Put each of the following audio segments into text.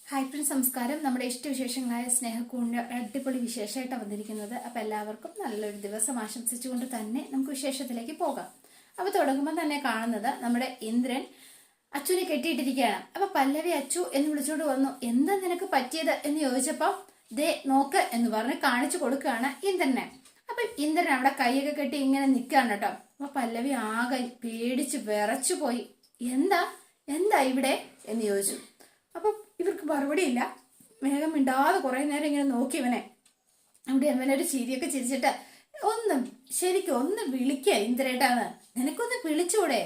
Hi friends, നമസ്കാരം. നമ്മുടെ ഇഷ്ടവിശേഷങ്ങളായ സ്നേഹക്കൂടിന്റെ അടിപൊളി വിശേഷമായിട്ടാണ് വന്നിരിക്കുന്നത്. അപ്പം എല്ലാവർക്കും നല്ലൊരു ദിവസം ആശംസിച്ചുകൊണ്ട് തന്നെ നമുക്ക് വിശേഷത്തിലേക്ക് പോകാം. അപ്പോൾ തുടങ്ങുമ്പോൾ തന്നെ കാണുന്നത് നമ്മുടെ ഇന്ദ്രൻ അച്ചുവിനെ കെട്ടിയിട്ടിരിക്കുകയാണ്. അപ്പൊ പല്ലവി അച്ചു എന്ന് വിളിച്ചോണ്ട് വന്നു. എന്താ നിനക്ക് പറ്റിയത് എന്ന് ചോദിച്ചപ്പോ ദേ നോക്ക് എന്ന് പറഞ്ഞ് കാണിച്ചു കൊടുക്കുകയാണ് ഇന്ദ്രനെ. അപ്പൊ ഇന്ദ്രൻ അവിടെ കൈയൊക്കെ കെട്ടി ഇങ്ങനെ നിൽക്കുകയാണ് കേട്ടോ. അപ്പൊ പല്ലവി ആകെ പേടിച്ച് വിറച്ചു പോയി. എന്താ എന്താ ഇവിടെ എന്ന് ചോദിച്ചു. അപ്പൊ ഇവർക്ക് മറുപടിയില്ല. വേഗം മിണ്ടാതെ കുറെ നേരം ഇങ്ങനെ നോക്കി ഇവനെ. അവിടെ അവനൊരു ചിരിയൊക്കെ ചിരിച്ചിട്ട് ശരിക്കും ഒന്ന് വിളിക്കുക ഇന്ദ്രേട്ടാന്ന്. നിനക്കൊന്ന് വിളിച്ചൂടെ?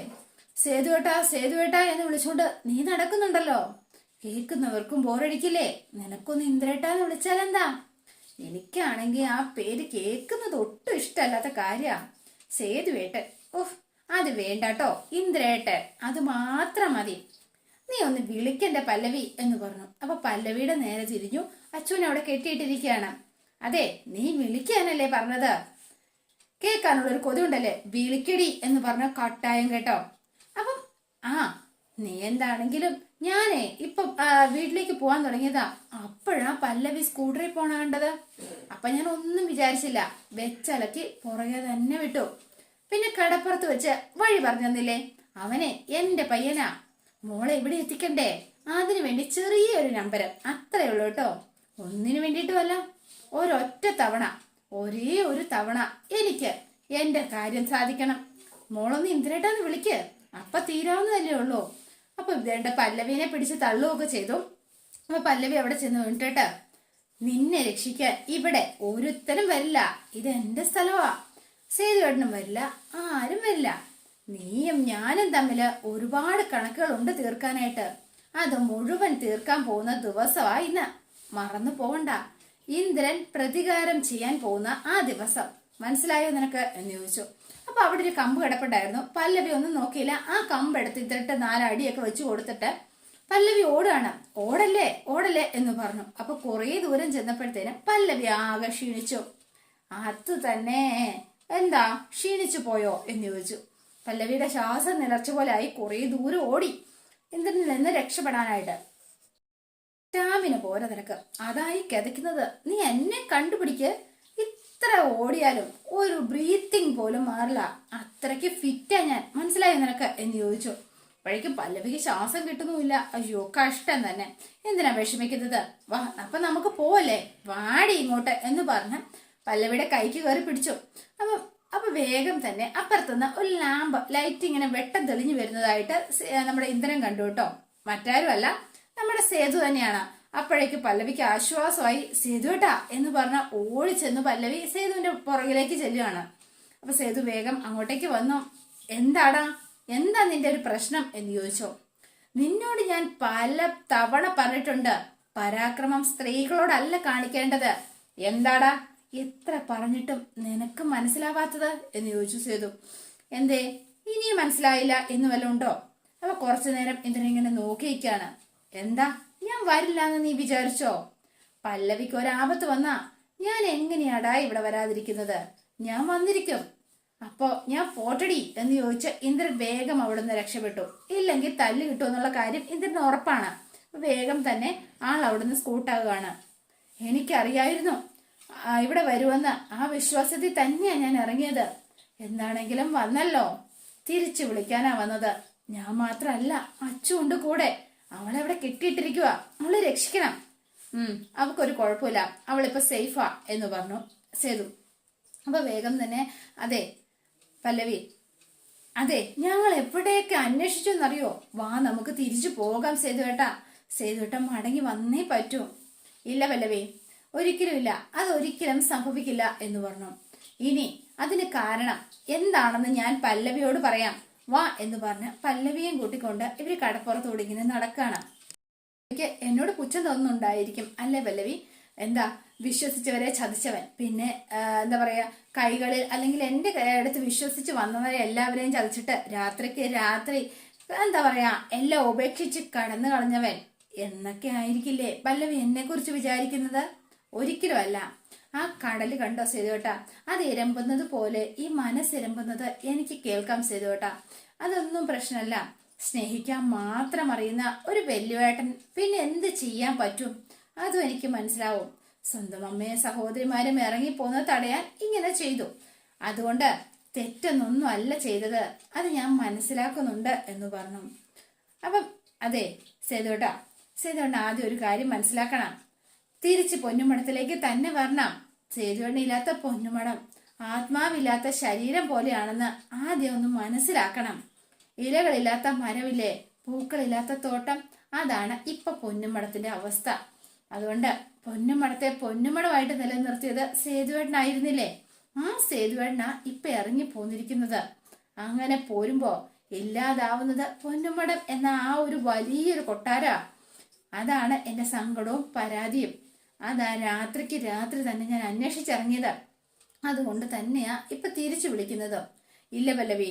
സേതുവേട്ടാ എന്ന് വിളിച്ചോണ്ട് നീ നടക്കുന്നുണ്ടല്ലോ. കേൾക്കുന്നവർക്കും ബോറടിക്കില്ലേ? നിനക്കൊന്ന് ഇന്ദ്രേട്ടാന്ന് വിളിച്ചാലെന്താ? എനിക്കാണെങ്കിൽ ആ പേര് കേൾക്കുന്നത് ഒട്ടും ഇഷ്ടമല്ലാത്ത കാര്യ. സേതുവേട്ടൻ, ഓഹ് അത് വേണ്ടാട്ടോ, ഇന്ദ്രേട്ടൻ അത് മാത്രം മതി. നീ ഒന്ന് വിളിക്കണ്ട പല്ലവി എന്ന് പറഞ്ഞു. അപ്പൊ പല്ലവിയുടെ നേരെ തിരിഞ്ഞു. അച്ഛനെ അവിടെ കെട്ടിയിട്ടിരിക്കുകയാണ്. അതെ, നീ വിളിക്കാനല്ലേ പറഞ്ഞത്? കേൾക്കാനുള്ളൊരു കൊതിയുണ്ടല്ലേ? വിളിക്കടി എന്ന് പറഞ്ഞ കട്ടായം കേട്ടോ. അപ്പം നീ എന്താണെങ്കിലും ഞാനേ ഇപ്പൊ വീട്ടിലേക്ക് പോവാൻ തുടങ്ങിയതാ. അപ്പോഴാ പല്ലവി സ്കൂട്ടറിൽ പോണ കണ്ടത്. അപ്പൊ ഞാൻ ഒന്നും വിചാരിച്ചില്ല, വെച്ചലക്കി പുറകെ തന്നെ വിട്ടു. പിന്നെ കടപ്പുറത്ത് വെച്ച് വഴി പറഞ്ഞു തന്നില്ലേ? അവനെ എന്റെ പയ്യനാ. മോളെ ഇവിടെ എത്തിക്കണ്ടേ? അതിനു വേണ്ടി ചെറിയൊരു നമ്പർ അത്രേ ഉള്ളൂ കേട്ടോ. ഒന്നിനു വേണ്ടിയിട്ടുമല്ല, ഒരേ ഒരു തവണ എനിക്ക് എന്റെ കാര്യം സാധിക്കണം. മോളൊന്ന് ഇന്ദ്രേട്ടാന്ന് വിളിക്ക്, അപ്പൊ തീരാവുന്നതല്ലേ ഉള്ളൂ. അപ്പൊ ഇതേണ്ട പല്ലവിനെ പിടിച്ച് തള്ളുകയൊക്കെ ചെയ്തു. അപ്പൊ പല്ലവി അവിടെ ചെന്ന് വീണിട്ട്, നിന്നെ രക്ഷിക്കാൻ ഇവിടെ ഒരുത്തരും വരില്ല. ഇത് എന്റെ സ്ഥലമാ. സേതുവേട്ടനും വരില്ല, ആരും വരില്ല. നീയും ഞാനും തമ്മില് ഒരുപാട് കണക്കുകളുണ്ട് തീർക്കാനായിട്ട്. അത് മുഴുവൻ തീർക്കാൻ പോകുന്ന ദിവസമാ ഇന്ന്. മറന്നു പോകണ്ട. ഇന്ദ്രൻ പ്രതികാരം ചെയ്യാൻ പോകുന്ന ആ ദിവസം. മനസ്സിലായോ നിനക്ക് എന്ന് ചോദിച്ചു. അപ്പൊ അവിടെ ഒരു കമ്പ് കിടപ്പുണ്ടായിരുന്നു. പല്ലവി ഒന്നും നോക്കിയില്ല. ആ കമ്പ് എടുത്തിട്ട് 4 അടിയൊക്കെ വെച്ച് കൊടുത്തിട്ട് പല്ലവി ഓടുകയാണ്. ഓടല്ലേ എന്ന് പറഞ്ഞു. അപ്പൊ കുറെ ദൂരം ചെന്നപ്പോഴത്തേനും പല്ലവി ആകെ ക്ഷീണിച്ചു. അത് തന്നെ. എന്താ ക്ഷീണിച്ചു പോയോ എന്ന് ചോദിച്ചു. പല്ലവിയുടെ ശ്വാസം നിലർച്ച പോലെ ആയി. കുറെ ദൂരം ഓടി ഇന്ദ്രനിൽ നിന്ന് രക്ഷപ്പെടാനായിട്ട്. സ്റ്റാമിന പോരാ നിനക്ക്, അതായി കിതയ്ക്കുന്നത്. നീ എന്നെ കണ്ടുപിടിക്ക്. ഇത്ര ഓടിയാലും ഒരു ബ്രീത്തിങ് പോലും മാറില്ല. അത്രയ്ക്ക് ഫിറ്റാ ഞാൻ. മനസ്സിലായോ നിനക്ക് എന്ന് ചോദിച്ചു. അപ്പോഴേക്കും പല്ലവിക്ക് ശ്വാസം കിട്ടുന്നുമില്ല. അയ്യോ കഷ്ടം തന്നെ. എന്തിനാ വിഷമിക്കുന്നത്? വാ അപ്പൊ നമുക്ക് പോവല്ലേ, വാടി ഇങ്ങോട്ട് എന്ന് പറഞ്ഞ് പല്ലവിയുടെ കൈക്ക് കയറി പിടിച്ചു. അപ്പൊ വേഗം തന്നെ അപ്പുറത്തുനിന്ന് ഒരു ലൈറ്റ് ഇങ്ങനെ വെട്ടം തെളിഞ്ഞു വരുന്നതായിട്ട് നമ്മുടെ ഇന്ദ്രൻ കണ്ടു കേട്ടോ. മറ്റാരുമല്ല, നമ്മുടെ സേതു തന്നെയാണ്. അപ്പോഴേക്ക് പല്ലവിക്ക് ആശ്വാസമായി. സേതുവേട്ടാ എന്ന് പറഞ്ഞ ഓടിച്ചെന്ന് പല്ലവി സേതുവിന്റെ പുറകിലേക്ക് ചെല്ലുകയാണ്. അപ്പൊ സേതു വേഗം അങ്ങോട്ടേക്ക് വന്നു. എന്താ നിന്റെ ഒരു പ്രശ്നം എന്ന് ചോദിച്ചോ. നിന്നോട് ഞാൻ പല തവണ പറഞ്ഞിട്ടുണ്ട്, പരാക്രമം സ്ത്രീകളോടല്ല കാണിക്കേണ്ടത്. എന്താടാ എത്ര പറഞ്ഞിട്ടും നിനക്ക് മനസ്സിലാവാത്തത് എന്ന് ചോദിച്ചു സേതു. എന്തേ ഇനിയും മനസ്സിലായില്ല എന്ന് വല്ലതും ഉണ്ടോ? അപ്പൊ കുറച്ചു നേരം ഇന്ദ്രൻ ഇങ്ങനെ നോക്കിയിരിക്കാണ്. എന്താ ഞാൻ വരില്ല എന്ന് നീ വിചാരിച്ചോ? പല്ലവിക്ക് ഒരാപത്ത് വന്നാ ഞാൻ എങ്ങനെയാടാ ഇവിടെ വരാതിരിക്കുന്നത്? ഞാൻ വന്നിരിക്കും. അപ്പോ ഞാൻ പോട്ടടി എന്ന് ചോദിച്ച് ഇന്ദ്രൻ വേഗം അവിടുന്ന് രക്ഷപ്പെട്ടു. ഇല്ലെങ്കിൽ തല്ല് കിട്ടുമെന്നുള്ള കാര്യം ഇന്ദ്രന് ഉറപ്പാണ്. വേഗം തന്നെ ആൾ അവിടുന്ന് സ്കൂട്ടാകുകയാണ്. എനിക്കറിയായിരുന്നു ഇവിടെ വരുമെന്ന്. ആ വിശ്വാസത്തിൽ തന്നെയാ ഞാൻ ഇറങ്ങിയത്. എന്താണെങ്കിലും വന്നല്ലോ, തിരിച്ചു വിളിക്കാനാ വന്നത്. ഞാൻ മാത്രല്ല, അച്ചു ഉണ്ട് കൂടെ. അവളെവിടെ കെട്ടിയിട്ടിരിക്കുക. അവളെ രക്ഷിക്കണം. അവൾക്കൊരു കുഴപ്പമില്ല, അവളിപ്പോ സേഫാ എന്ന് പറഞ്ഞു സേതു. അപ്പൊ വേഗം തന്നെ, അതെ പല്ലവി, അതെ ഞങ്ങൾ എവിടെയൊക്കെ അന്വേഷിച്ചു എന്നറിയോ? വാ നമുക്ക് തിരിച്ചു പോകാം സേതുവേട്ട മടങ്ങി വന്നേ പറ്റൂ. ഇല്ല പല്ലവി, ഒരിക്കലും ഇല്ല, അതൊരിക്കലും സംഭവിക്കില്ല എന്ന് പറഞ്ഞു. ഇനി അതിന് കാരണം എന്താണെന്ന് ഞാൻ പല്ലവിയോട് പറയാം, വാ എന്ന് പറഞ്ഞ് പല്ലവിയും കൂട്ടിക്കൊണ്ട് ഇവര് കടപ്പുറത്തോട് ഇങ്ങനെ നടക്കാണ്. എനിക്ക് എന്നോട് പുച്ഛം തോന്നുന്നുണ്ടായിരിക്കും അല്ലേ പല്ലവി? എന്താ വിശ്വസിച്ചവരെ ചതിച്ചവൻ, പിന്നെ എന്താ പറയാ കൈകളിൽ അല്ലെങ്കിൽ എന്റെ അടുത്ത് വിശ്വസിച്ച് വന്നവരെ എല്ലാവരെയും ചതിച്ചിട്ട് രാത്രിക്ക് രാത്രി എന്താ പറയാ എല്ലാം ഉപേക്ഷിച്ച് കടന്നു കളഞ്ഞവൻ എന്നൊക്കെ ആയിരിക്കില്ലേ പല്ലവി എന്നെ കുറിച്ച് വിചാരിക്കുന്നത്? ഒരിക്കലും അല്ല. ആ കടല് കണ്ടോ സേതുവേട്ടാ? അത് ഇരമ്പുന്നത് പോലെ ഈ മനസ്സിരമ്പുന്നത് എനിക്ക് കേൾക്കാം സേതുവേട്ടാ. അതൊന്നും പ്രശ്നമല്ല. സ്നേഹിക്കാൻ മാത്രം അറിയുന്ന ഒരു വല്യേട്ടൻ പിന്നെ എന്ത് ചെയ്യാൻ പറ്റും? അതും എനിക്ക് മനസ്സിലാവും. സ്വന്തം അമ്മയെ സഹോദരിമാരും ഇറങ്ങിപ്പോന്ന് തടയാൻ ഇങ്ങനെ ചെയ്തു. അതുകൊണ്ട് തെറ്റൊന്നും അല്ല ചെയ്തത്, അത് ഞാൻ മനസ്സിലാക്കുന്നുണ്ട് എന്ന് പറഞ്ഞു. അപ്പം അതെ സേതുവേട്ട, ആദ്യം ഒരു കാര്യം മനസ്സിലാക്കണം. തിരിച്ച് പൊന്നുമടത്തിലേക്ക് തന്നെ വരണം. സേതുവേട്ടനില്ലാത്ത പൊന്നുമടം ആത്മാവില്ലാത്ത ശരീരം പോലെയാണെന്ന് ആദ്യം ഒന്ന് മനസ്സിലാക്കണം. ഇലകളില്ലാത്ത മരമില്ലേ, പൂക്കളില്ലാത്ത തോട്ടം, അതാണ് ഇപ്പൊ പൊന്നുമടത്തിന്റെ അവസ്ഥ. അതുകൊണ്ട് പൊന്നുമടത്തെ പൊന്നുമടമായിട്ട് നിലനിർത്തിയത് സേതുവേട്ടനായിരുന്നില്ലേ? ആ സേതുവേട്ടനാ ഇപ്പൊ ഇറങ്ങി പോന്നിരിക്കുന്നത്. അങ്ങനെ പോരുമ്പോ ഇല്ലാതാവുന്നത് പൊന്നുമടം എന്ന ആ ഒരു വലിയൊരു കൊട്ടാര. അതാണ് എന്റെ സങ്കടവും പരാതിയും. അതാ രാത്രിക്ക് രാത്രി തന്നെ ഞാൻ അന്വേഷിച്ചിറങ്ങിയത്. അതുകൊണ്ട് തന്നെയാ ഇപ്പൊ തിരിച്ചു വിളിക്കുന്നത്. ഇല്ല പല്ലവി,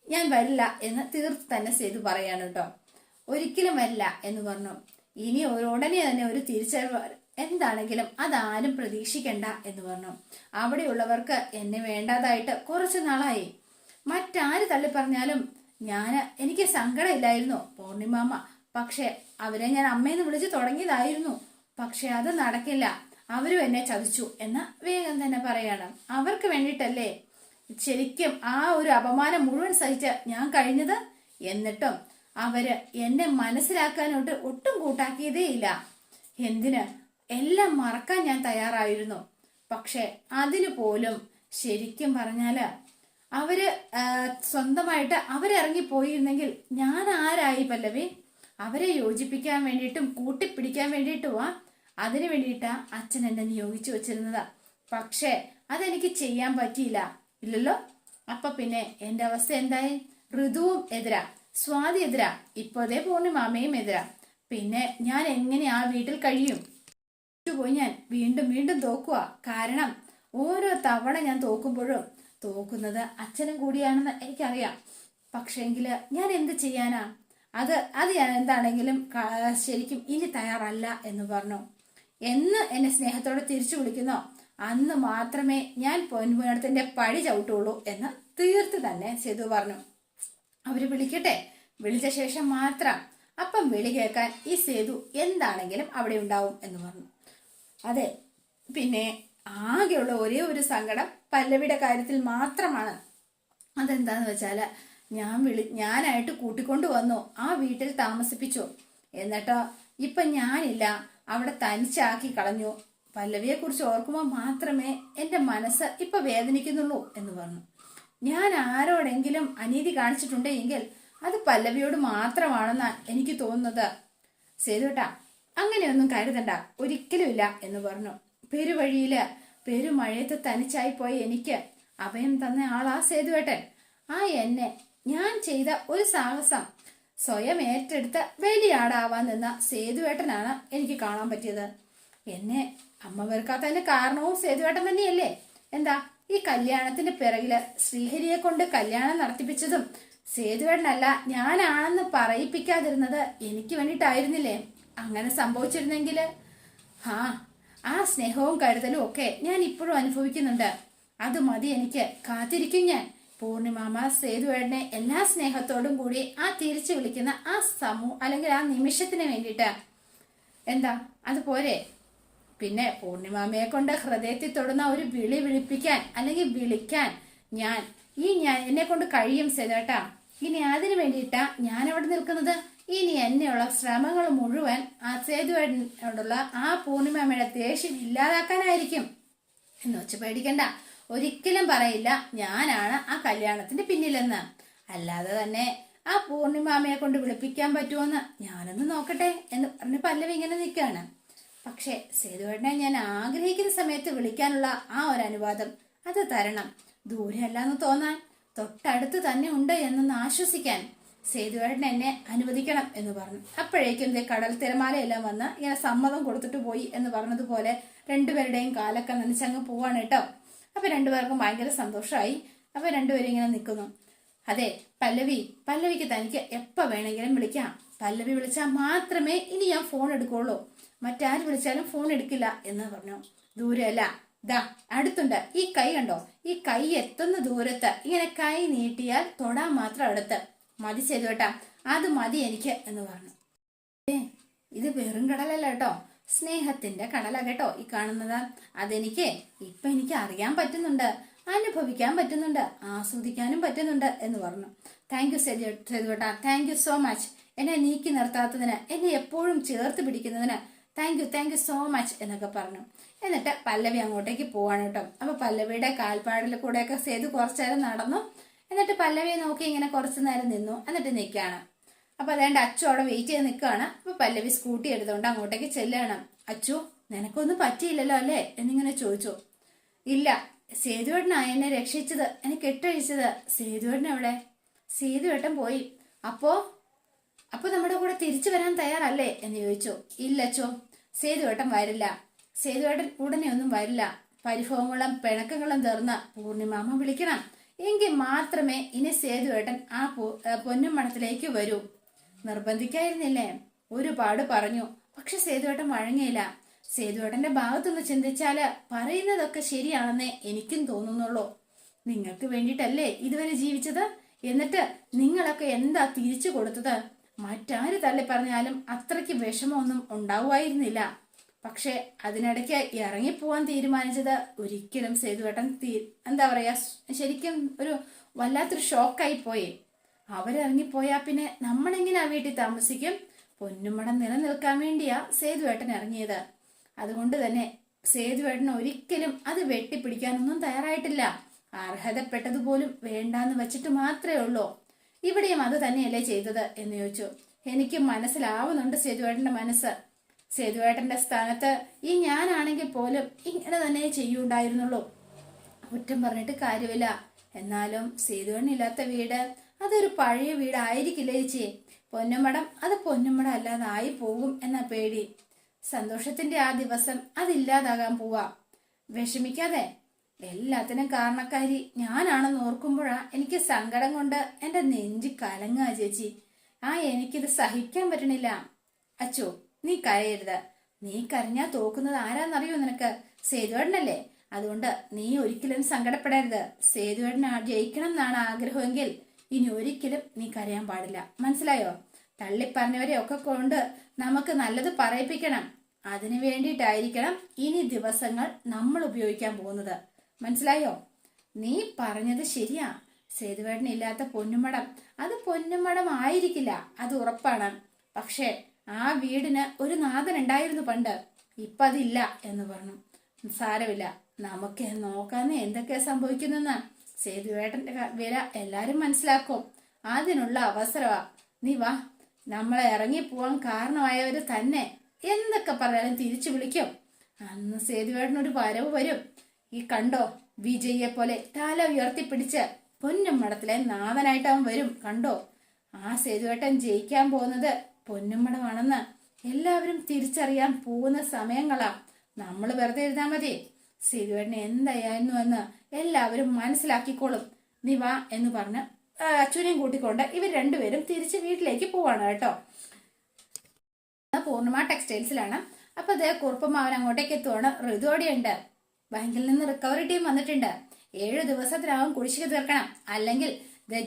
ഞാൻ വരില്ല എന്ന് തീർത്ത് തന്നെ സേതു പറയാണ് കേട്ടോ. ഒരിക്കലും വരില്ല എന്ന് പറഞ്ഞു. ഇനി ഉടനെ തന്നെ ഒരു തിരിച്ചറിവ് എന്താണെങ്കിലും അതാരും പ്രതീക്ഷിക്കണ്ട എന്ന് പറഞ്ഞു. അവിടെയുള്ളവർക്ക് എന്നെ വേണ്ടാതായിട്ട് കുറച്ചു നാളായി. മറ്റാര് തള്ളി പറഞ്ഞാലും എനിക്ക് സങ്കടമില്ലായിരുന്നു പൂർണിമാമ. പക്ഷെ അവരെ ഞാൻ അമ്മയെന്ന് വിളിച്ച് തുടങ്ങിയതായിരുന്നു. പക്ഷെ അത് നടക്കില്ല, അവരും എന്നെ ചതിച്ചു എന്ന് വേഗം തന്നെ പറയാണ്. അവർക്ക് വേണ്ടിയിട്ടല്ലേ ശരിക്കും ആ ഒരു അപമാനം മുഴുവൻ സഹിച്ച് ഞാൻ കഴിഞ്ഞത്. എന്നിട്ടും അവര് എന്നെ മനസ്സിലാക്കാനോട്ട് ഒട്ടും കൂട്ടാക്കിയതേ ഇല്ല. എന്തിന്? എല്ലാം മറക്കാൻ ഞാൻ തയ്യാറായിരുന്നു. പക്ഷെ അതിനു പോലും ശരിക്കും പറഞ്ഞാല് അവര് സ്വന്തമായിട്ട് അവരിറങ്ങി പോയിരുന്നെങ്കിൽ ഞാൻ ആരായി പല്ലവി? അവരെ യോജിപ്പിക്കാൻ വേണ്ടിയിട്ടും കൂട്ടിപ്പിടിക്കാൻ വേണ്ടിയിട്ടുവാ, അതിനു വേണ്ടിയിട്ടാ അച്ഛൻ എന്നെ നിയോഗിച്ചു വെച്ചിരുന്നത്. പക്ഷെ അതെനിക്ക് ചെയ്യാൻ പറ്റിയില്ല. ഇല്ലല്ലോ. അപ്പൊ പിന്നെ എന്റെ അവസ്ഥ എന്തായി? ഋതുവും എതിരാ, സ്വാതി എതിരാ, ഇപ്പോഴേ പൂർണിമാമയും എതിരാ. പിന്നെ ഞാൻ എങ്ങനെ ആ വീട്ടിൽ കഴിയും? പോയി ഞാൻ വീണ്ടും വീണ്ടും തോക്കുക. കാരണം ഓരോ തവണ ഞാൻ തോക്കുമ്പോഴും തോക്കുന്നത് അച്ഛനും കൂടിയാണെന്ന് എനിക്കറിയാം. പക്ഷേങ്കില് ഞാൻ എന്ത് ചെയ്യാനാ? അത് ഞാൻ എന്താണെങ്കിലും ശരിക്കും ഇനി തയ്യാറല്ല എന്ന് പറഞ്ഞു. എന്ന് എന്നെ സ്നേഹത്തോടെ തിരിച്ചു വിളിക്കുന്നോ അന്ന് മാത്രമേ ഞാൻ പൊൻപുണത്തിന്റെ പഴി ചവിട്ടുള്ളൂ എന്ന് തീർത്ത് തന്നെ സേതു പറഞ്ഞു. അവര് വിളിക്കട്ടെ, വിളിച്ച ശേഷം മാത്രം. അപ്പം വിളി കേൾക്കാൻ ഈ സേതു എന്താണെങ്കിലും അവിടെ ഉണ്ടാവും എന്ന് പറഞ്ഞു. അതെ, പിന്നെ ആകെയുള്ള ഒരേ ഒരു സങ്കടം പല്ലവിയുടെ കാര്യത്തിൽ മാത്രമാണ്. അതെന്താന്ന് വെച്ചാല് ഞാനായിട്ട് കൂട്ടിക്കൊണ്ടു വന്നു, ആ വീട്ടിൽ താമസിപ്പിച്ചു. എന്നിട്ടോ ഇപ്പൊ ഞാനില്ല, അവിടെ തനിച്ചാക്കി കളഞ്ഞു. പല്ലവിയെ കുറിച്ച് ഓർക്കുമ്പോൾ മാത്രമേ എന്റെ മനസ്സ് ഇപ്പൊ വേദനിക്കുന്നുള്ളൂ എന്ന് പറഞ്ഞു. ഞാൻ ആരോടെങ്കിലും അനീതി കാണിച്ചിട്ടുണ്ടെങ്കിൽ അത് പല്ലവിയോട് മാത്രമാണെന്നാ എനിക്ക് തോന്നുന്നത്. സേതുട്ടാ, അങ്ങനെയൊന്നും കരുതണ്ട, ഒരിക്കലുമില്ല എന്ന് പറഞ്ഞു. പെരുവഴിയില് പെരുമഴയത്ത് തനിച്ചായി പോയ എനിക്ക് അഭയം തന്ന ആളാ സേതുവേട്ടൻ. ആ എന്നെ ഞാൻ ചെയ്ത ഒരു സാഹസം സ്വയം ഏറ്റെടുത്ത് വലിയ ആടാവാൻ നിന്ന സേതുവേട്ടനാണ് എനിക്ക് കാണാൻ പറ്റിയത്. എന്നെ അമ്മ വെറുക്കാത്തതിന്റെ കാരണവും സേതുവേട്ടൻ തന്നെയല്ലേ? എന്താ ഈ കല്യാണത്തിന്റെ പിറകില് ശ്രീഹരിയെ കൊണ്ട് കല്യാണം നടത്തിപ്പിച്ചതും സേതുവേട്ടനല്ല ഞാനാണെന്ന് പറയിപ്പിക്കാതിരുന്നത് എനിക്ക് വേണ്ടിയിട്ടായിരുന്നില്ലേ? അങ്ങനെ സംഭവിച്ചിരുന്നെങ്കില് ആ സ്നേഹവും കരുതലും ഒക്കെ ഞാൻ ഇപ്പോഴും അനുഭവിക്കുന്നുണ്ട്. അത് മതി എനിക്ക്. കാത്തിരിക്കും ഞാൻ. പൂർണിമാമ സേതുവേട്ടനെ എല്ലാ സ്നേഹത്തോടും കൂടി ആ തിരിച്ചു വിളിക്കുന്ന ആ അല്ലെങ്കിൽ ആ നിമിഷത്തിന് വേണ്ടിയിട്ട്. എന്താ അത് പോരെ? പിന്നെ പൂർണിമാമയെ കൊണ്ട് ഹൃദയത്തിൽ തൊടുന്ന ഒരു വിളി വിളിപ്പിക്കാൻ അല്ലെങ്കിൽ വിളിക്കാൻ ഞാൻ എന്നെ കൊണ്ട് കഴിയും സേതുവേട്ടാ. ഇനി അതിനു വേണ്ടിയിട്ടാ ഞാൻ അവിടെ നിൽക്കുന്നത്. ഇനി എന്നെയുള്ള ശ്രമങ്ങൾ മുഴുവൻ ആ സേതുവേട്ടനോടുള്ള ആ പൂർണിമാമയുടെ ദേഷ്യം ഇല്ലാതാക്കാനായിരിക്കും എന്ന് വെച്ച് പേടിക്കണ്ട. ഒരിക്കലും പറയില്ല ഞാനാണ് ആ കല്യാണത്തിന്റെ പിന്നിലെന്ന്. അല്ലാതെ തന്നെ ആ പൂർണിമാമയെ കൊണ്ട് വിളിപ്പിക്കാൻ പറ്റുമോന്ന് ഞാനൊന്ന് നോക്കട്ടെ എന്ന് പറഞ്ഞ് പല്ലവി ഇങ്ങനെ നിൽക്കുകയാണ്. പക്ഷെ സേതുവേട്ടനെ ഞാൻ ആഗ്രഹിക്കുന്ന സമയത്ത് വിളിക്കാനുള്ള ആ ഒരു അനുവാദം അത് തരണം. ദൂരെ അല്ലാന്ന് തോന്നാൻ തൊട്ടടുത്ത് തന്നെ ഉണ്ട് എന്നൊന്ന് ആശ്വസിക്കാൻ സേതുവേട്ടൻ എന്നെ അനുവദിക്കണം എന്ന് പറഞ്ഞു. അപ്പോഴേക്കും കടൽ തിരമാലയെല്ലാം വന്ന് ഇങ്ങനെ സമ്മതം കൊടുത്തിട്ട് പോയി എന്ന് പറഞ്ഞതുപോലെ രണ്ടുപേരുടെയും കാലൊക്കെ നനച്ചങ്ങ് പോവാണ് കേട്ടോ. അപ്പൊ രണ്ടുപേർക്കും ഭയങ്കര സന്തോഷമായി. അപ്പൊ രണ്ടുപേരും ഇങ്ങനെ നിൽക്കുന്നു. അതെ പല്ലവിക്ക് തനിക്ക് എപ്പോ വേണമെങ്കിലും വിളിക്കാം. പല്ലവി വിളിച്ചാൽ മാത്രമേ ഇനി ഞാൻ ഫോൺ എടുക്കുള്ളൂ, മറ്റാര് വിളിച്ചാലും ഫോൺ എടുക്കില്ല എന്ന് പറഞ്ഞു. ദൂരെയല്ല, അടുത്തുണ്ട്. ഈ കൈ കണ്ടോ? ഈ കൈ എത്തുന്ന ദൂരത്ത് ഇങ്ങനെ കൈ നീട്ടിയാൽ തൊടാൻ മാത്രം അടുത്ത് മതി സേതുവേട്ടാ. അത് മതി എനിക്ക് എന്ന് പറഞ്ഞു. ഇത് വെറും കടലല്ല കേട്ടോ, സ്നേഹത്തിന്റെ കടല കേട്ടോ ഈ കാണുന്നത്. അതെനിക്ക് ഇപ്പൊ എനിക്ക് അറിയാൻ പറ്റുന്നുണ്ട്, അനുഭവിക്കാൻ പറ്റുന്നുണ്ട്, ആസ്വദിക്കാനും പറ്റുന്നുണ്ട് എന്ന് പറഞ്ഞു. താങ്ക് യു സേതുവേട്ട, താങ്ക് യു സോ മച്ച്. എന്നെ നീക്കി നിർത്താത്തതിന്, എന്നെ എപ്പോഴും ചേർത്ത് പിടിക്കുന്നതിന് താങ്ക് യു സോ മച്ച് എന്നൊക്കെ പറഞ്ഞു. എന്നിട്ട് പല്ലവി അങ്ങോട്ടേക്ക് പോവാണ് കേട്ടോ. അപ്പൊ പല്ലവിയുടെ കാൽപ്പാടിൽ കൂടെയൊക്കെ സേതു കുറച്ചു നേരം നടന്നു. എന്നിട്ട് പല്ലവിയെ നോക്കി ഇങ്ങനെ കുറച്ചു നേരം നിന്നു. എന്നിട്ട് നിൽക്കുകയാണ്. അപ്പൊ അതേണ്ട അച്ചു അവിടെ വെയിറ്റ് ചെയ്ത് നിൽക്കുകയാണ്. അപ്പൊ പല്ലവി സ്കൂട്ടി എടുത്തുകൊണ്ട് അങ്ങോട്ടേക്ക് ചെല്ലുകയാണ്. അച്ചു, നിനക്കൊന്നും പറ്റിയില്ലല്ലോ അല്ലേ എന്നിങ്ങനെ ചോദിച്ചു. ഇല്ല, സേതുവേട്ടനാ എന്നെ രക്ഷിച്ചത്, എന്നെ കെട്ടഴിച്ചത്. സേതുവേട്ടൻ എവിടെ? സേതുവേട്ടൻ പോയി. അപ്പോ നമ്മുടെ കൂടെ തിരിച്ചു വരാൻ തയ്യാറല്ലേ എന്ന് ചോദിച്ചു. ഇല്ല അച്ചോ, സേതുവേട്ടൻ വരില്ല. സേതുവേട്ടൻ ഉടനെ ഒന്നും വരില്ല. പരിഭവങ്ങളും പിണക്കങ്ങളും തീർന്ന് പൂർണിമാമ വിളിക്കണം. എങ്കിൽ മാത്രമേ ഇനി സേതുവേട്ടൻ ആ പൊന്നുമണത്തിലേക്ക് വരൂ. നിർബന്ധിക്കായിരുന്നില്ലേ? ഒരുപാട് പറഞ്ഞു, പക്ഷെ സേതുവേട്ടൻ വഴങ്ങിയില്ല. സേതുവേട്ടന്റെ ഭാഗത്തുനിന്ന് ചിന്തിച്ചാല് പറയുന്നതൊക്കെ ശരിയാണെന്നേ എനിക്കും തോന്നുന്നുള്ളൂ. നിങ്ങൾക്ക് വേണ്ടിയിട്ടല്ലേ ഇതുവരെ ജീവിച്ചത്? എന്നിട്ട് നിങ്ങളൊക്കെ എന്താ തിരിച്ചു കൊടുത്തത്? മറ്റാര് തള്ളി പറഞ്ഞാലും അത്രയ്ക്ക് വിഷമമൊന്നും ഉണ്ടാവുമായിരുന്നില്ല. പക്ഷെ അതിനിടയ്ക്ക് ഇറങ്ങിപ്പോവാൻ തീരുമാനിച്ചത് ഒരിക്കലും സേതുവേട്ടൻ എന്താ പറയാ, ശരിക്കും ഒരു വല്ലാത്തൊരു ഷോക്കായി പോയി. അവരിറങ്ങിപ്പോയാ പിന്നെ നമ്മളെങ്ങനെയാ വീട്ടിൽ താമസിക്കും? പൊന്നുമടം നിലനിൽക്കാൻ വേണ്ടിയാ സേതുവേട്ടൻ ഇറങ്ങിയത്. അതുകൊണ്ട് തന്നെ സേതുവേട്ടൻ ഒരിക്കലും അത് വെട്ടിപ്പിടിക്കാനൊന്നും തയ്യാറായിട്ടില്ല. അർഹതപ്പെട്ടതുപോലും വേണ്ടാന്ന് വെച്ചിട്ട് മാത്രമേ ഉള്ളൂ. ഇവിടെയും അത് തന്നെയല്ലേ ചെയ്തത് എന്ന് ചോദിച്ചു. എനിക്ക് മനസ്സിലാവുന്നുണ്ട് സേതുവേട്ടന്റെ മനസ്സ്. സേതുവേട്ടന്റെ സ്ഥാനത്ത് ഈ ഞാനാണെങ്കിൽ പോലും ഇങ്ങനെ തന്നെ ചെയ്യുണ്ടായിരുന്നുള്ളൂ. കുറ്റം പറഞ്ഞിട്ട് കാര്യമില്ല. എന്നാലും സേതുവേട്ടനില്ലാത്ത വീട് അതൊരു പഴയ വീടായിരിക്കില്ലേ ചേച്ചി? പൊന്നുമടം അത് പൊന്നുമടം അല്ലാതായി പോകും എന്ന പേടി. സന്തോഷത്തിന്റെ ആ ദിവസം അതില്ലാതാകാൻ പോവാ. വിഷമിക്കാതെ, എല്ലാത്തിനും കാരണക്കാരി ഞാനാണെന്ന് ഓർക്കുമ്പോഴാ എനിക്ക് സങ്കടം കൊണ്ട് എന്റെ നെഞ്ചി കലങ്ങാ ചേച്ചി. എനിക്കിത് സഹിക്കാൻ പറ്റണില്ല. അച്ചോ, നീ കരയരുത്. നീ കരഞ്ഞാ തോക്കുന്നത് ആരാന്നറിയോ നിനക്ക്? സേതുവേട്ടനല്ലേ. അതുകൊണ്ട് നീ ഒരിക്കലും സങ്കടപ്പെടരുത്. സേതുവേട്ടൻ ജയിക്കണം എന്നാണ് ആഗ്രഹമെങ്കിൽ ഇനി ഒരിക്കലും നീ കരയാൻ പാടില്ല. മനസ്സിലായോ? തള്ളിപ്പറഞ്ഞവരെ ഒക്കെ കൊണ്ട് നമുക്ക് നല്ലത് പറയിപ്പിക്കണം. അതിനു വേണ്ടിയിട്ടായിരിക്കണം ഇനി ദിവസങ്ങൾ നമ്മൾ ഉപയോഗിക്കാൻ പോകുന്നത്. മനസ്സിലായോ? നീ പറഞ്ഞത് ശരിയാ. സേതുവേട്ടനില്ലാത്ത പൊന്നുമടം അത് പൊന്നുമടം ആയിരിക്കില്ല, അത് ഉറപ്പാണ്. പക്ഷെ ആ വീടിന് ഒരു നാഥൻ ഉണ്ടായിരുന്നു പണ്ട്. ഇപ്പൊ അതില്ല എന്ന് പറഞ്ഞു. സാരമില്ല, നമുക്ക് നോക്കാന്ന് എന്തൊക്കെയാ സംഭവിക്കുന്നെന്ന്. സേതുവേട്ടന്റെ വില എല്ലാരും മനസ്സിലാക്കും. അതിനുള്ള അവസരമാ. നീ വാ, നമ്മളെ ഇറങ്ങിപ്പോവാൻ കാരണമായവര് തന്നെ എന്തൊക്കെ പറഞ്ഞാലും തിരിച്ചു വിളിക്കും. അന്ന് സേതുവേട്ടനൊരു വരവ് വരും. ഈ കണ്ടോ, വിജയെ പോലെ തല ഉയർത്തിപ്പിടിച്ച് പൊന്നുമടത്തിലെ നാഥനായിട്ട് അവൻ വരും. കണ്ടോ, ആ സേതുവേട്ടൻ ജയിക്കാൻ പോകുന്നത് പൊന്നുമടമാണെന്ന് എല്ലാവരും തിരിച്ചറിയാൻ പോകുന്ന സമയങ്ങളാ. നമ്മൾ വെറുതെ എഴുതാൻ മതി. സേതുവേട്ടൻ എന്തായിരുന്നു എന്ന് എല്ലാവരും മനസ്സിലാക്കിക്കോളും. നീ വാ എന്ന് പറഞ്ഞ് അച്ഛനെയും കൂട്ടിക്കൊണ്ട് ഇവർ രണ്ടുപേരും തിരിച്ച് വീട്ടിലേക്ക് പോവാണ് കേട്ടോ. പൂർണിമ ടെക്സ്റ്റൈൽസിലാണ്. അപ്പൊ അതേ കുറുപ്പമാവൻ അങ്ങോട്ടേക്ക് എത്തുവാണ്. ഋതുവോടെയുണ്ട്. ബാങ്കിൽ നിന്ന് റിക്കവറി ടീം വന്നിട്ടുണ്ട്. 7 ദിവസത്തിനകം കുടിശ്ശിക തീർക്കണം, അല്ലെങ്കിൽ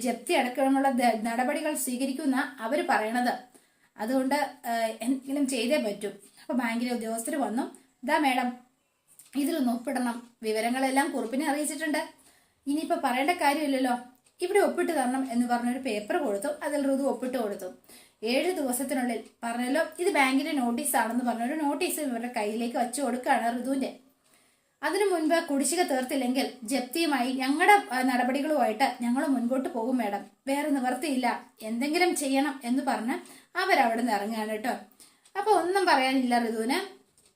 ജപ്തി അടക്കമുള്ള നടപടികൾ സ്വീകരിക്കുന്ന അവര് പറയണത്. അതുകൊണ്ട് എന്തെങ്കിലും ചെയ്തേ പറ്റൂ. അപ്പൊ ബാങ്കിലെ ഉദ്യോഗസ്ഥർ വന്നു. ഇതാ മേഡം, ഇതിലൊന്ന് ഒപ്പിടണം. വിവരങ്ങളെല്ലാം കുറിപ്പിനെ അറിയിച്ചിട്ടുണ്ട്. ഇനിയിപ്പോ പറയേണ്ട കാര്യമില്ലല്ലോ, ഇവിടെ ഒപ്പിട്ട് തരണം എന്ന് പറഞ്ഞൊരു പേപ്പർ കൊടുത്തു. അതിൽ ഋതു ഒപ്പിട്ട് കൊടുത്തു. 7 ദിവസത്തിനുള്ളിൽ പറഞ്ഞല്ലോ, ഇത് ബാങ്കിന്റെ നോട്ടീസ് ആണെന്ന് പറഞ്ഞൊരു നോട്ടീസ് ഇവരുടെ കയ്യിലേക്ക് വെച്ചു കൊടുക്കുകയാണ് ഋതുവിന്റെ. അതിനു മുൻപ് കുടിശ്ശിക തീർത്തില്ലെങ്കിൽ ജപ്തിയുമായി ഞങ്ങളുടെ നടപടികളുമായിട്ട് ഞങ്ങൾ മുൻപോട്ട് പോകും മേഡം. വേറെ നിവർത്തിയില്ല, എന്തെങ്കിലും ചെയ്യണം എന്ന് പറഞ്ഞ് അവരവിടെ നിന്ന് ഇറങ്ങുകയാണ് കേട്ടോ. അപ്പൊ ഒന്നും പറയാനില്ല ഋതുവിന്.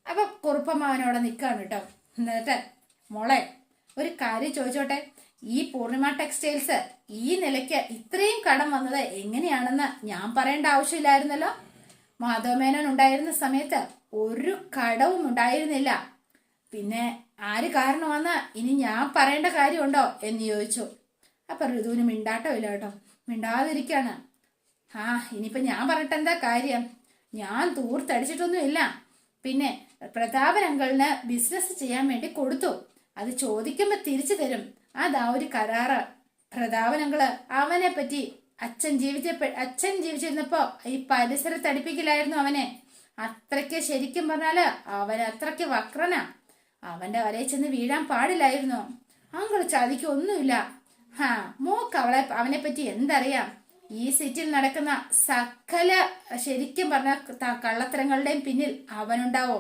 അപ്പൊ കുറുപ്പമ്മാവനോടെ നിൽക്കുകയാണ് കേട്ടോ. എന്നിട്ട് മോളെ, ഒരു കാര്യം ചോദിച്ചോട്ടെ, ഈ പൂർണിമ ടെക്സ്റ്റൈൽസ് ഈ നിലയ്ക്ക് ഇത്രയും കടം വന്നത് എങ്ങനെയാണെന്ന് ഞാൻ പറയേണ്ട ആവശ്യമില്ലായിരുന്നല്ലോ. മാധവമേനോൻ ഉണ്ടായിരുന്ന സമയത്ത് ഒരു കടവും ഉണ്ടായിരുന്നില്ല. പിന്നെ ആര് കാരണമാണെന്ന് ഇനി ഞാൻ പറയേണ്ട കാര്യമുണ്ടോ എന്ന് ചോദിച്ചു. അപ്പൊ ഋതുവിന് മിണ്ടാട്ടോ ഇല്ല കേട്ടോ, മിണ്ടാതിരിക്കാണ്. ഇനിയിപ്പൊ ഞാൻ പറഞ്ഞിട്ട് എന്താ കാര്യം? ഞാൻ തൂർത്തടിച്ചിട്ടൊന്നും ഇല്ല. പിന്നെ പ്രതാപൻ അങ്കിളിന് ബിസിനസ് ചെയ്യാൻ വേണ്ടി കൊടുത്തു. അത് ചോദിക്കുമ്പോ തിരിച്ചു തരും. അതാ ഒരു കരാറ്. പ്രതാപൻ അങ്കിള് അവനെ പറ്റി അച്ഛൻ ജീവിച്ചിരുന്നപ്പോ ഈ പരിസരത്ത് അടുപ്പിക്കലായിരുന്നു അവനെ. അത്രയ്ക്ക് ശരിക്കും പറഞ്ഞാല് അവൻ അത്രയ്ക്ക് വക്രനാ. അവന്റെ വലയിൽ ചെന്ന് വീഴാൻ പാടില്ലായിരുന്നു. അങ്കിൾ ചതിക്കൊന്നുമില്ല. ഹാ, മോക്ക് അവനെ പറ്റി എന്തറിയാം? ഈ സിറ്റിയിൽ നടക്കുന്ന സകല ശരിക്കും പറഞ്ഞ കള്ളത്തരങ്ങളുടെയും പിന്നിൽ അവനുണ്ടാവോ?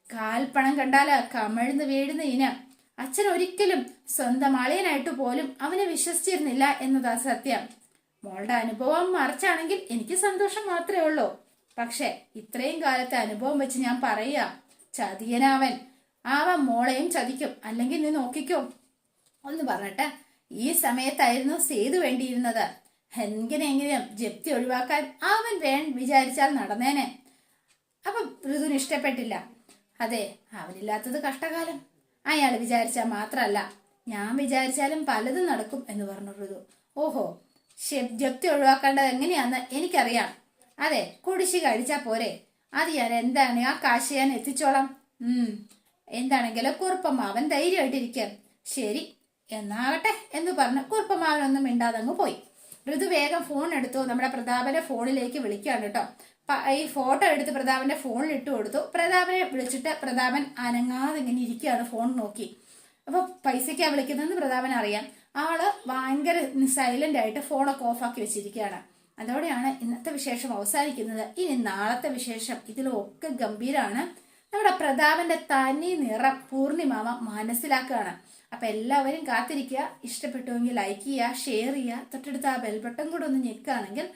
കാൽപ്പണം കണ്ടാല് കമിഴ്ന്ന് വീഴുന്ന ഇനം. അച്ഛൻ ഒരിക്കലും സ്വന്തം അളിയനായിട്ട് പോലും അവനെ വിശ്വസിച്ചിരുന്നില്ല എന്നതാ സത്യം. മോളുടെ അനുഭവം മറിച്ചാണെങ്കിൽ എനിക്ക് സന്തോഷം മാത്രമേ ഉള്ളൂ. പക്ഷെ ഇത്രയും കാലത്തെ അനുഭവം വെച്ച് ഞാൻ പറയാ, ചതിയനാവൻ. അവൻ മോളെയും ചതിക്കും. അല്ലെങ്കിൽ നീ നോക്കിക്കോ ഒന്ന് പറഞ്ഞിട്ട് ഈ സമയത്തായിരുന്നു സേതു വേണ്ടിയിരുന്നത്. എങ്ങനെയെങ്കിലും ജപ്തി ഒഴിവാക്കാൻ അവൻ വിചാരിച്ചാൽ നടന്നേനെ. അപ്പൊ ഋതുവിന് ഇഷ്ടപ്പെട്ടില്ല. അതെ, അവനില്ലാത്തത് കഷ്ടകാലം. അയാൾ വിചാരിച്ചാൽ മാത്രല്ല, ഞാൻ വിചാരിച്ചാലും പലതും നടക്കും എന്ന് പറഞ്ഞു ഋതു. ഓഹോ, ജപ്തി ഒഴിവാക്കേണ്ടത് എങ്ങനെയാന്ന് എനിക്കറിയാം. അതെ, കുടിശ്ശിക അടിച്ചാ പോരെ, അത് ഞാൻ എന്താണ് ആ കാശ് ഞാൻ എത്തിച്ചോളാം. എന്താണെങ്കിലും കുറുപ്പമാവൻ ധൈര്യമായിട്ടിരിക്കാം. ശരി എന്നാകട്ടെ എന്ന് പറഞ്ഞ് കുറുപ്പമാവനൊന്നും മിണ്ടാതങ്ങ് പോയി. ഋതു വേഗം ഫോൺ എടുത്തു. നമ്മുടെ പ്രതാപന്റെ ഫോണിലേക്ക് വിളിക്കുകയാണ് കേട്ടോ. ഈ ഫോട്ടോ എടുത്ത് പ്രതാപന്റെ ഫോണിൽ ഇട്ട് കൊടുത്തു. പ്രതാപനെ വിളിച്ചിട്ട് പ്രതാപൻ അനങ്ങാതെ ഇങ്ങനെ ഇരിക്കുകയാണ്, ഫോൺ നോക്കി. അപ്പൊ പൈസക്കാ വിളിക്കുന്നതെന്ന് പ്രതാപൻ അറിയാം. ആള് ഭയങ്കര സൈലന്റ് ആയിട്ട് ഫോണൊക്കെ ഓഫാക്കി വെച്ചിരിക്കുകയാണ്. അതോടെയാണ് ഇന്നത്തെ വിശേഷം അവസാനിക്കുന്നത്. ഇനി നാളത്തെ വിശേഷം ഇതിലൊക്കെ ഗംഭീരമാണ്. നമ്മുടെ പ്രതാപന്റെ തനി നിറം പൂർണിമാവ മനസ്സിലാക്കുകയാണ്. അപ്പൊ എല്ലാവരും കാത്തിരിക്കുക. ഇഷ്ടപ്പെട്ടുവെങ്കിൽ ലൈക്ക് ചെയ്യുക, ഷെയർ ചെയ്യുക, തൊട്ടടുത്ത് ആ ബെൽ ബട്ടൺ കൂടെ ഒന്ന് ഞെക്കുകയാണെങ്കിൽ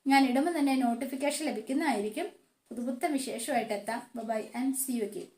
ഞാൻ ഇടുമ്പോൾ തന്നെ നോട്ടിഫിക്കേഷൻ ലഭിക്കുന്നതായിരിക്കും. പുതുപുത്തൻ വിശേഷമായിട്ട് എത്താം. Bye and see you again.